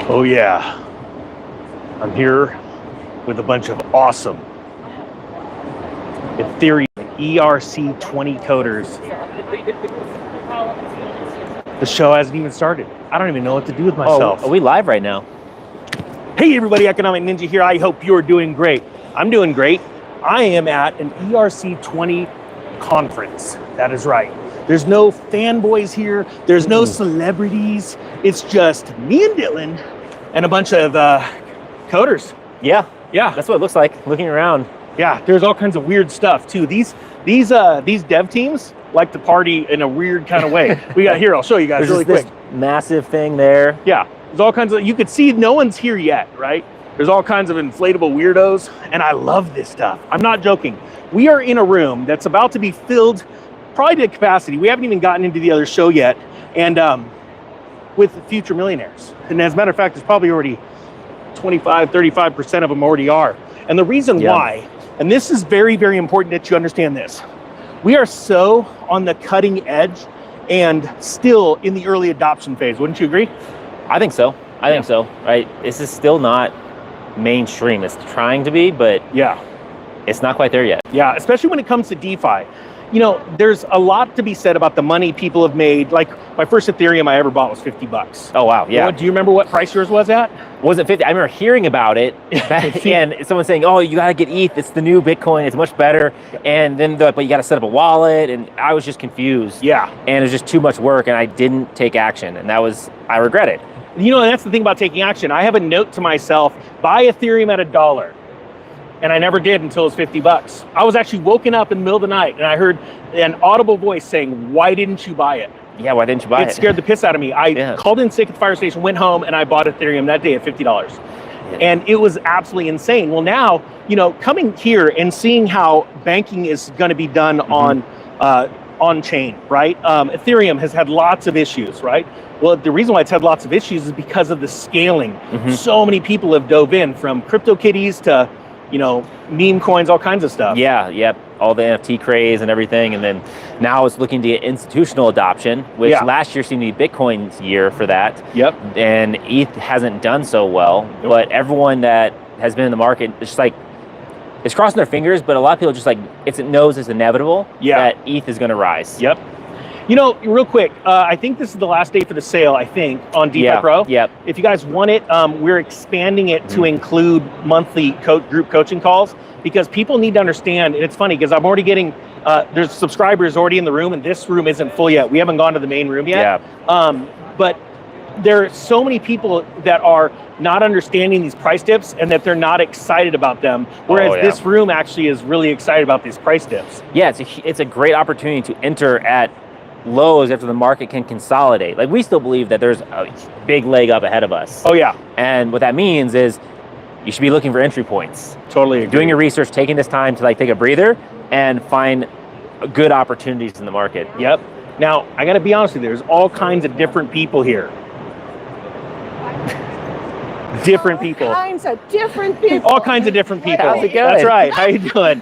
Oh yeah, I'm here with a bunch of awesome Ethereum ERC20 coders. The show hasn't even started. I don't even know what to do with myself. Oh, are we live right now? Hey everybody, Economic Ninja here. I hope you're doing great. I'm doing great. I am at an ERC20 conference. That is right. There's no fanboys here. There's no celebrities. It's just me and Dylan and a bunch of coders. Yeah, Yeah, that's what it looks like looking around. yeah. There's all kinds of weird stuff too. These dev teams like to party in a weird kind of way. We got here. I'll show you guys really quick. This massive thing there. Yeah, there's all kinds of. You could see no one's here yet, right? There's all kinds of inflatable weirdos, and I love this stuff. I'm not joking. We are in a room that's about to be filled, probably to capacity. We haven't even gotten into the other show yet, and with future millionaires. And as a matter of fact, there's probably already 35% of them already are. And the reason why, and this is very, very important that you understand this, we are so on the cutting edge and still in the early adoption phase. Wouldn't you agree? I think so. I think so. Right. This is still not mainstream. It's trying to be, but Yeah. it's not quite there yet. Yeah, especially when it comes to DeFi. You know, there's a lot to be said about the money people have made. Like my first Ethereum I ever bought was $50. Oh wow, yeah. Do you remember what price yours was at? Was it 50? I remember hearing about it and someone saying, "Oh, you gotta get ETH. It's the new Bitcoin. It's much better." And then they're like, "But you gotta set up a wallet." And I was just confused. Yeah. And it was just too much work, and I didn't take action, and I regret it. You know, and that's the thing about taking action. I have a note to myself: buy Ethereum at $1. And I never did until it was $50. I was actually woken up in the middle of the night and I heard an audible voice saying, "Why didn't you buy it?" Yeah, why didn't you buy it? It scared the piss out of me. I called in sick at the fire station, went home, and I bought Ethereum that day at $50. And it was absolutely insane. Well, now, you know, coming here and seeing how banking is going to be done on chain, right? Ethereum has had lots of issues, right? Well, the reason why it's had lots of issues is because of the scaling. So many people have dove in, from CryptoKitties to, you know, meme coins, all kinds of stuff. Yeah, yep. All the NFT craze and everything. And then now it's looking to get institutional adoption, which last year seemed to be Bitcoin's year for that. Yep. And ETH hasn't done so well. But everyone that has been in the market, it's just like, it's crossing their fingers, but a lot of people just like, it knows it's inevitable that ETH is going to rise. Yep. You know, real quick, I think this is the last day for the sale, I think, on DeFi Pro. Yep. If you guys want it, we're expanding it to include monthly group coaching calls, because people need to understand, and it's funny because I'm already getting, there's subscribers already in the room, and this room isn't full yet. We haven't gone to the main room yet. Yeah. But there are so many people that are not understanding these price dips and that they're not excited about them, whereas this room actually is really excited about these price dips. Yeah, it's a great opportunity to enter at lows after the market can consolidate. Like, we still believe that there's a big leg up ahead of us. Oh yeah. And what that means is you should be looking for entry points. Totally agree. Doing your research, taking this time to like take a breather and find good opportunities in the market. Yep. Now, I got to be honest with you, there's all kinds of different people here. Different people. All kinds of different people. All kinds of different people. How's it going? That's right. How you doing?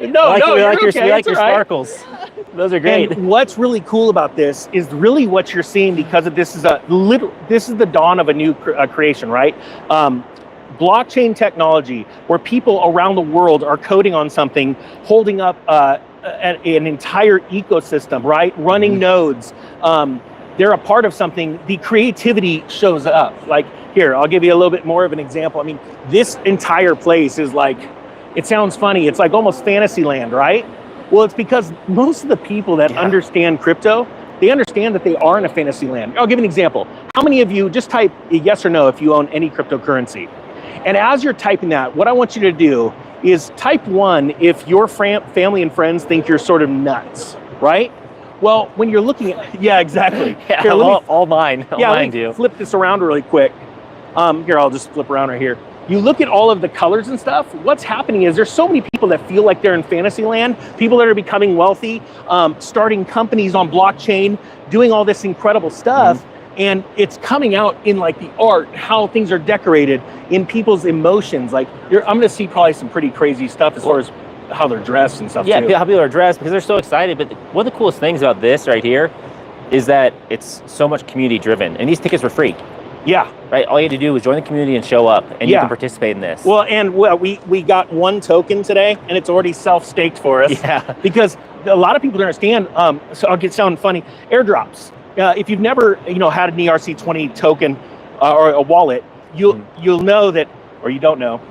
We like your sparkles. Those are great. And what's really cool about this is really what you're seeing, because of this is the dawn of a new creation, right? Blockchain technology, where people around the world are coding on something, holding up an entire ecosystem, right? Running nodes. They're a part of something. The creativity shows up. Like, here, I'll give you a little bit more of an example. I mean, this entire place is like, it sounds funny, it's like almost fantasy land, right? Well, it's because most of the people that understand crypto, they understand that they are in a fantasy land. I'll give you an example. How many of you, just type yes or no if you own any cryptocurrency. And as you're typing that, what I want you to do is type 1 if your family and friends think you're sort of nuts, right? Well, when you're looking at, yeah, exactly. Yeah, here, all mine. Mine do. Flip this around really quick. Here, I'll just flip around right here. You look at all of the colors and stuff, what's happening is there's so many people that feel like they're in fantasy land, people that are becoming wealthy, starting companies on blockchain, doing all this incredible stuff. And it's coming out in like the art, how things are decorated, in people's emotions. Like, I'm going to see probably some pretty crazy stuff as far as how they're dressed and stuff too. How people are dressed, because they're so excited. But one of the coolest things about this right here is that it's so much community driven, and these tickets were free. Yeah. Right. All you had to do was join the community and show up, and you can participate in this. Well, and we got one token today, and it's already self-staked for us. Yeah. Because a lot of people don't understand. So I'll get sound funny. Airdrops. If you've never had an ERC20 token or a wallet, you'll know that, or you don't know,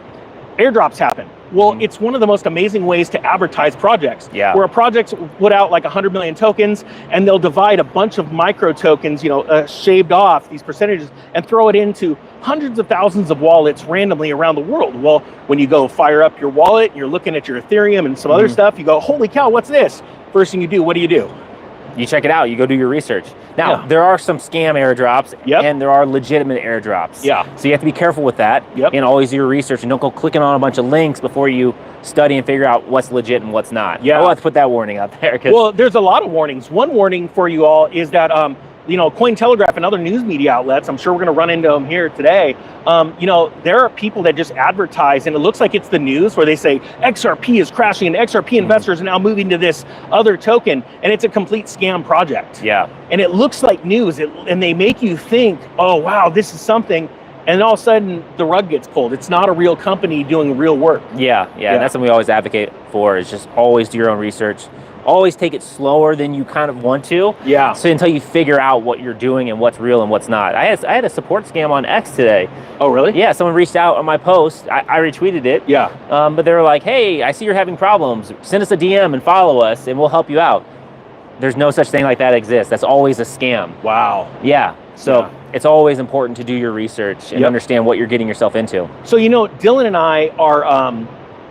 airdrops happen. Well, it's one of the most amazing ways to advertise projects. Yeah. Where a project's put out like 100 million tokens, and they'll divide a bunch of micro tokens, shaved off these percentages, and throw it into hundreds of thousands of wallets randomly around the world. Well, when you go fire up your wallet, and you're looking at your Ethereum and some other stuff, you go, holy cow, what's this? First thing you do, what do? You check it out. You go do your research. Now, there are some scam airdrops, and there are legitimate airdrops. Yeah. So you have to be careful with that, and always do your research, and don't go clicking on a bunch of links before you study and figure out what's legit and what's not. Yeah. I'll have to put that warning out there. Well, there's a lot of warnings. One warning for you all is that, Cointelegraph and other news media outlets, I'm sure we're going to run into them here today. There are people that just advertise, and it looks like it's the news where they say XRP is crashing and XRP investors are now moving to this other token, and it's a complete scam project. Yeah. And it looks like news, and they make you think, oh, wow, this is something. And all of a sudden, the rug gets pulled. It's not a real company doing real work. Yeah. And that's what we always advocate for, is just always do your own research. Always take it slower than you kind of want to. Yeah. So until you figure out what you're doing and what's real and what's not. I had a support scam on X today. Oh, really? Yeah, someone reached out on my post. I retweeted it. Yeah. But they were like, hey, I see you're having problems. Send us a DM and follow us, and we'll help you out. There's no such thing like that exists. That's always a scam. Wow. Yeah. So it's always important to do your research and understand what you're getting yourself into. So, Dylan and I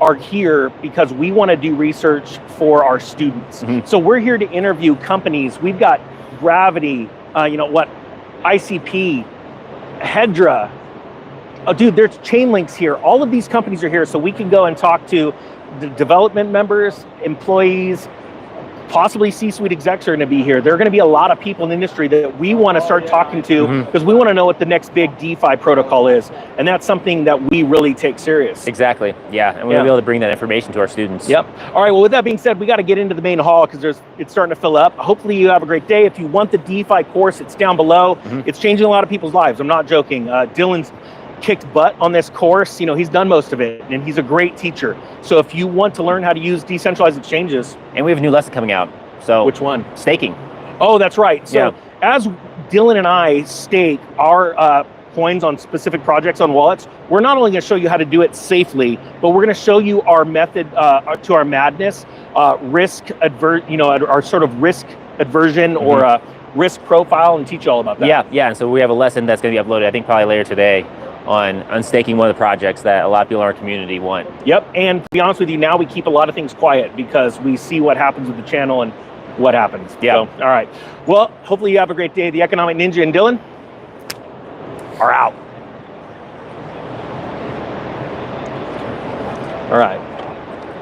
are here because we want to do research for our students. So we're here to interview companies. We've got Gravity, ICP, Hedra. Oh, dude, there's Chainlinks here. All of these companies are here, so we can go and talk to the development members, employees, possibly C-suite execs are going to be here. There are going to be a lot of people in the industry that we want to start talking to because we want to know what the next big DeFi protocol is. And that's something that we really take serious. Exactly. Yeah. And we'll be able to bring that information to our students. Yep. All right. Well, with that being said, we got to get into the main hall because it's starting to fill up. Hopefully you have a great day. If you want the DeFi course, it's down below. It's changing a lot of people's lives. I'm not joking. Dylan's kicked butt on this course. He's done most of it, and he's a great teacher. So if you want to learn how to use decentralized exchanges. And we have a new lesson coming out. So which one? Staking. Oh, that's right. So as Dylan and I stake our coins on specific projects on wallets, we're not only going to show you how to do it safely, but we're going to show you our method to our madness, our sort of risk aversion or risk profile, and teach you all about that. Yeah. And so we have a lesson that's going to be uploaded, I think probably later today, on staking one of the projects that a lot of people in our community want. Yep. And to be honest with you, now we keep a lot of things quiet because we see what happens with the channel and what happens. Yeah. So, all right. Well, hopefully you have a great day. The Economic Ninja and Dylan are out. All right.